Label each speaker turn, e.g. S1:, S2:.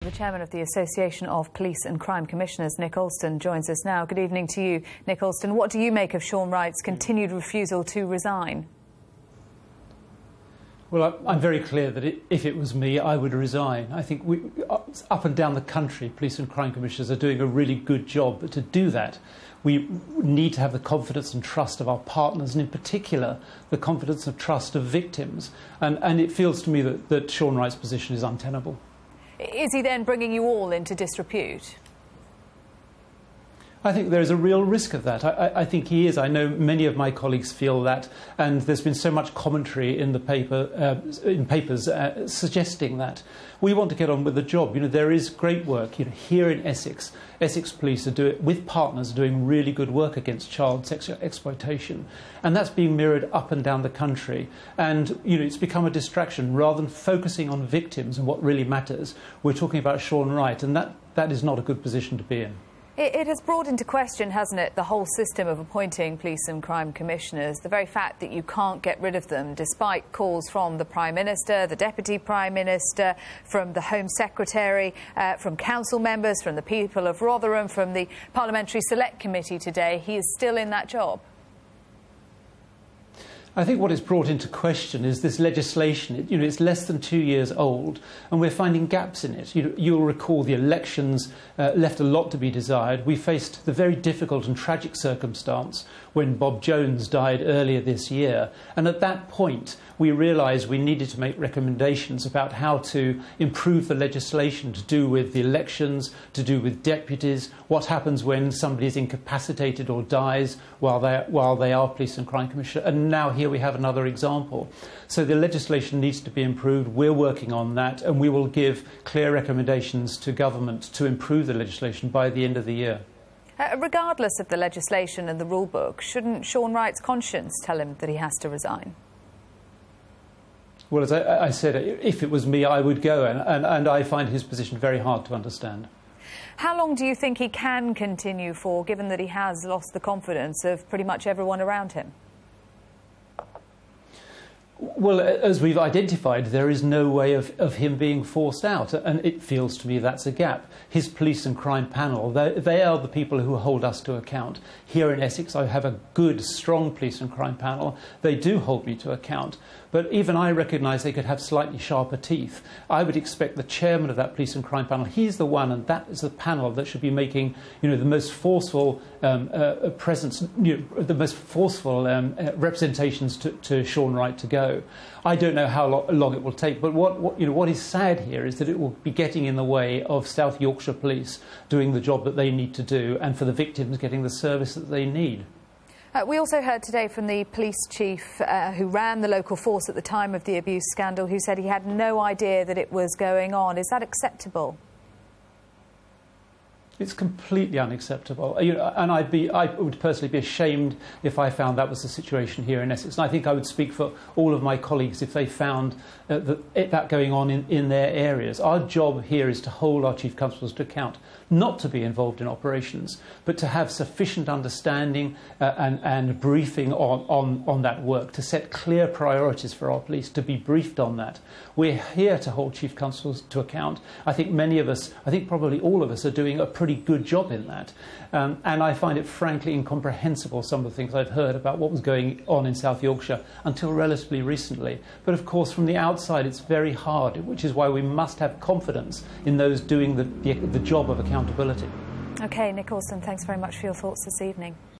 S1: The chairman of the Association of Police and Crime Commissioners, Nick Alston, joins us now. Good evening to you, Nick Alston. What do you make of Shaun Wright's continued refusal to resign?
S2: Well, I'm very clear that if it was me, I would resign. I think up and down the country, police and crime commissioners are doing a really good job. But to do that, we need to have the confidence and trust of our partners, and in particular, the confidence and trust of victims. And it feels to me that Shaun Wright's position is untenable.
S1: Is he then bringing you all into disrepute?
S2: I think there is a real risk of that. I think he is. I know many of my colleagues feel that, and there's been so much commentary in the papers suggesting that. We want to get on with the job. You know, there is great work. You know, here in Essex, Essex Police with partners, are doing really good work against child sexual exploitation, and that's being mirrored up and down the country. And you know, it's become a distraction rather than focusing on victims and what really matters. We're talking about Shaun Wright, and that is not a good position to be in.
S1: It has brought into question, hasn't it, the whole system of appointing police and crime commissioners, the very fact that you can't get rid of them, despite calls from the Prime Minister, the Deputy Prime Minister, from the Home Secretary, from council members, from the people of Rotherham, from the Parliamentary Select Committee today. He is still in that job.
S2: I think what is brought into question is this legislation. You know, it's less than 2 years old, and we're finding gaps in it. You'll recall the elections left a lot to be desired. We faced the very difficult and tragic circumstance when Bob Jones died earlier this year, and at that point we realised we needed to make recommendations about how to improve the legislation to do with the elections, to do with deputies, what happens when somebody is incapacitated or dies while they are police and crime commissioner, and now here we have another example. So the legislation needs to be improved. We're working on that, and we will give clear recommendations to government to improve the legislation by the end of the year.
S1: Regardless of the legislation and the rule book, shouldn't Shaun Wright's conscience tell him that he has to resign?
S2: Well, as I said, if it was me, I would go, and I find his position very hard to understand.
S1: How long do you think he can continue for, given that he has lost the confidence of pretty much everyone around him?
S2: Well, as we've identified, there is no way of him being forced out, and it feels to me that's a gap. His police and crime panel, they are the people who hold us to account. Here in Essex, I have a good, strong police and crime panel. They do hold me to account, but even I recognise they could have slightly sharper teeth. I would expect the chairman of that police and crime panel, he's the one, and that is the panel that should be making, you know, the most forceful presence, you know, the most forceful representations to Shaun Wright to go. I don't know how long it will take, but what is sad here is that it will be getting in the way of South Yorkshire Police doing the job that they need to do, and for the victims getting the service that they need.
S1: We also heard today from the police chief who ran the local force at the time of the abuse scandal, who said he had no idea that it was going on. Is that acceptable?
S2: It's completely unacceptable. You know, and I would personally be ashamed if I found that was the situation here in Essex. And I think I would speak for all of my colleagues if they found that going on in their areas. Our job here is to hold our chief constables to account, not to be involved in operations, but to have sufficient understanding and briefing on that work, to set clear priorities for our police, to be briefed on that. We're here to hold chief constables to account. I think many of us, I think probably all of us, are doing a pretty good job in that. And I find it frankly incomprehensible, some of the things I've heard about what was going on in South Yorkshire until relatively recently. But of course, from the outside, it's very hard, which is why we must have confidence in those doing the job of accountability.
S1: OK, Nick Alston, thanks very much for your thoughts this evening.